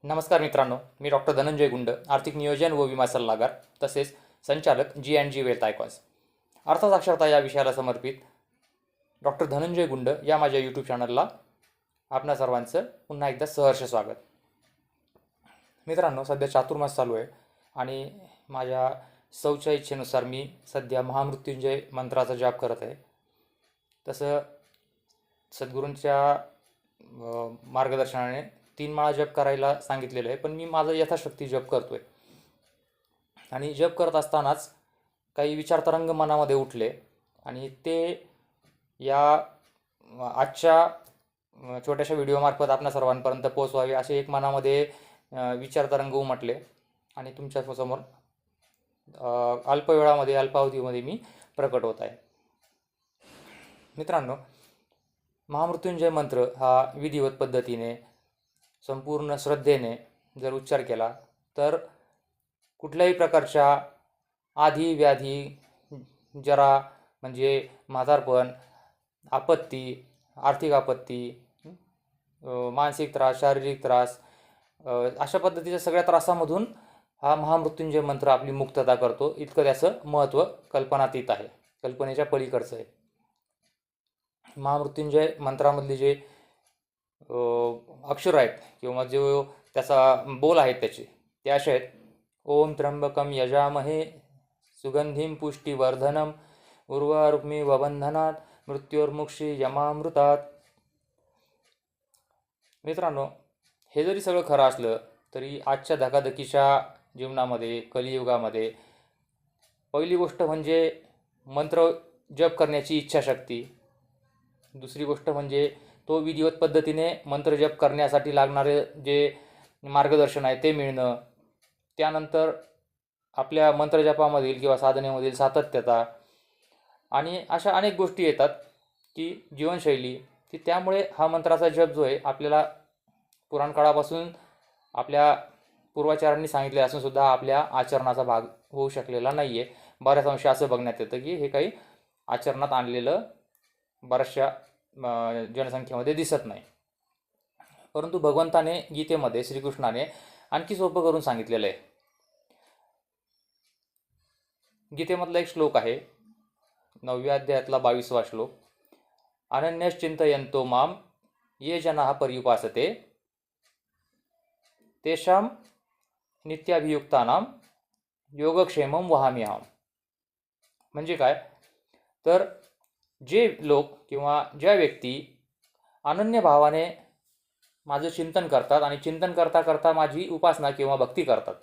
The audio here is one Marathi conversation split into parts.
नमस्कार मित्रांनो, मी डॉक्टर धनंजय गुंड, आर्थिक नियोजन व विमा सल्लागार तसेच संचालक G&G वेल्थ आयकॉन्स. अर्थसाक्षरता या विषयाला समर्पित डॉक्टर धनंजय गुंड या माझ्या यूट्यूब चॅनलला आपणा सर्वांचं पुन्हा एकदा सहर्ष स्वागत. मित्रांनो, सध्या चातुर्मास चालू आहे आणि माझ्या सौच्या इच्छेनुसार मी सध्या महामृत्युंजय मंत्राचा जाप करत आहे. तसं सद्गुरूंच्या मार्गदर्शनाने 3 माळा जप करायला सांगितलेलं आहे, पण मी माझं यथाशक्ती जप करतोय. आणि जप करत असतानाच काही विचारतरंग मनामध्ये उठले आणि ते या आजच्या छोट्याशा व्हिडिओमार्फत आपणा सर्वांपर्यंत पोहोचवावे असे एक मनामध्ये विचारतरंग उमटले आणि तुमच्यासमोर अल्पावधीमध्ये मी प्रकट होत आहे. मित्रांनो, महामृत्युंजय मंत्र हा विधिवत पद्धतीने संपूर्ण श्रद्धेने जर उच्चार केला तर कुठल्याही प्रकारच्या आधी व्याधी, जरा म्हणजे म्हातारपण, आपत्ती, आर्थिक आपत्ती, मानसिक त्रास, शारीरिक त्रास, अशा पद्धतीच्या सगळ्या त्रासामधून हा महामृत्युंजय मंत्र आपली मुक्तता करतो. इतकं त्याचं महत्त्व कल्पनातीत आहे, कल्पनेच्या पलीकडचं आहे. महामृत्युंजय मंत्रामधले जे अक्षर आहेत किंवा जो त्याचा बोल आहेत ते असे आहेत: ओम त्र्यंबकम यजामहे सुगंधिम पुष्टिवर्धनम उर्वारुक्मी वबंधनात मृत्योर्मुक्षी यमामृतात. मित्रांनो, हे जरी सगळं खरं असलं तरी आजच्या धकाधकीच्या जीवनामध्ये, कलियुगामध्ये पहिली गोष्ट म्हणजे मंत्र जप करण्याची इच्छाशक्ती. दुसरी गोष्ट म्हणजे तो विधिवत पद्धतीने मंत्र जप करण्यासाठी लागणारे जे मार्गदर्शन आहे ते मिळणं. त्यानंतर आपल्या मंत्रजपामधील किंवा साधनेमधील सातत्यता आणि अशा अनेक गोष्टी येतात की जीवनशैली की त्यामुळे हा मंत्राचा जप जो आहे आपल्याला पुराणकाळापासून आपल्या पूर्वाचार्यांनी सांगितले असून सुद्धा आपल्या आचरणाचा भाग होऊ शकलेला नाही आहे. बऱ्याच अंशी असं बघण्यात येतं की हे काही आचरणात आणलेलं बऱ्याचशा जनसंख्येमध्ये दिसत नाही. परंतु भगवंताने गीतेमध्ये, श्रीकृष्णाने आणखी सोपं करून सांगितलेलं आहे. गीतेमधला एक श्लोक आहे, 9व्या अध्यायातला 22वा श्लोक: अनन्यश्चिंतयन्तो माम ये जनाः पर्युपासते तेषां नित्याभियुक्तानां योगक्षेमं वहाम्यहम्. म्हणजे काय तर जे लोक किंवा ज्या व्यक्ती अनन्य भावाने माझं चिंतन करतात आणि चिंतन करता करता माझी उपासना किंवा भक्ती करतात,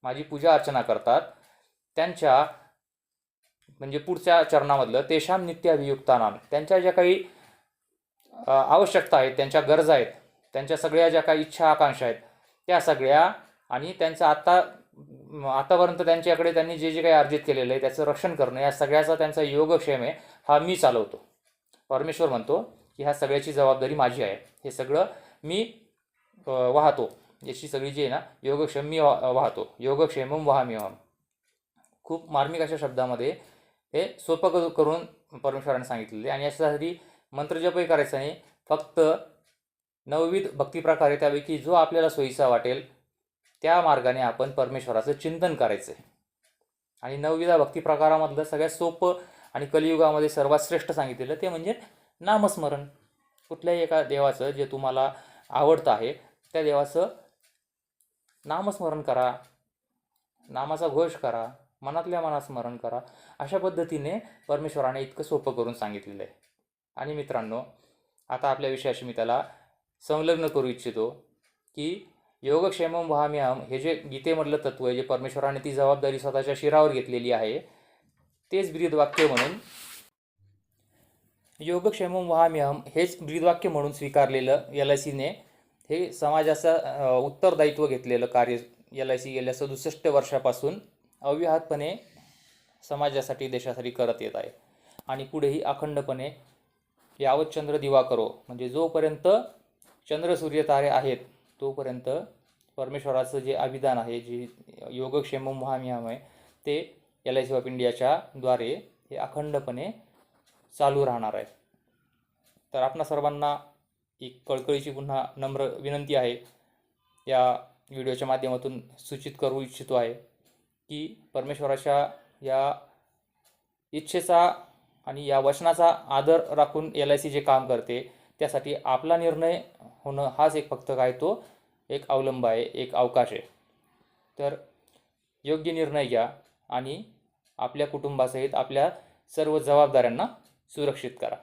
माझी पूजा अर्चना करतात, त्यांच्या म्हणजे पुढच्या चरणामधलं तेषां नित्याभियुक्तानां, त्यांच्या ज्या काही आवश्यकता आहेत, त्यांच्या गरजा आहेत, त्यांच्या सगळ्या ज्या काही इच्छा आकांक्षा आहेत त्या सगळ्या आणि त्यांचं आतापर्यंत त्यांच्याकडे त्यांनी जे काही अर्जित केलेलं आहे त्याचं रक्षण करणं, या सगळ्याचा त्यांचा योगक्षेम आहे हा मी चालवतो. परमेश्वर म्हणतो की ह्या सगळ्याची जबाबदारी माझी आहे, हे सगळं मी वाहतो, याची सगळी जी आहे ना योगक्षेम मी वाहतो. योगक्षेमम वहाम्यहम्. खूप मार्मिक अशा शब्दामध्ये हे सोपं करून परमेश्वराने सांगितलेले. आणि याच्यासाठी मंत्रजपही करायचा नाही, फक्त 9विध भक्तिप्रकारे त्यापैकी जो आपल्याला सोयीचा वाटेल त्या मार्गाने आपण परमेश्वराचं चिंतन करायचं आहे. आणि 9विधा भक्तिप्रकारामधलं सगळ्यात सोपं आणि कलियुगामध्ये सर्वात श्रेष्ठ सांगितलेलं ते म्हणजे नामस्मरण. कुठल्याही एका देवाचं जे तुम्हाला आवडतं आहे त्या देवाचं नामस्मरण करा, नामाचा घोष करा, मनातल्या मनात स्मरण करा. अशा पद्धतीने परमेश्वराने इतकं सोपं करून सांगितलेलं आहे. आणि मित्रांनो, आता आपल्या विषयाशी मी त्याला संलग्न करू इच्छितो की योगक्षेमम वहाम्यहम् हे जे गीतेमधलं तत्व आहे, जे परमेश्वराने ती जबाबदारी स्वतःच्या शिरावर घेतलेली आहे, तेच ब्रीदवाक्य म्हणून योगक्षेमम वहाम्यहम् हेच ब्रीदवाक्य म्हणून स्वीकारलेलं LICने हे समाजाचं उत्तरदायित्व घेतलेलं कार्य LIC गेल्या 67 वर्षापासून अव्याहतपणे समाजासाठी, देशासाठी करत येत आहे. आणि पुढेही अखंडपणे यावत चंद्र दिवा करो, म्हणजे जोपर्यंत चंद्र सूर्य तारे आहेत तोपर्यंत परमेश्वराचं जे अभिदान आहे, जे योगक्षेमम वहाम्यहम् आहे, ते LIC ऑफ इंडियाच्या द्वारे हे अखंडपणे चालू राहणार आहे. तर आपणा सर्वांना एक कळकळीची पुन्हा नम्र विनंती आहे, या व्हिडिओच्या माध्यमातून सूचित करू इच्छितो आहे की परमेश्वराच्या या इच्छेचा आणि या वचनाचा आदर राखून LIC जे काम करते त्यासाठी आपला निर्णय होणं हाच एक फक्त काय तो एक अवलंब आहे, एक अवकाश आहे. तर योग्य निर्णय घ्या आणि आपल्या कुटुंबासहित आपल्या सर्व जबाबदाऱ्यांना सुरक्षित करा.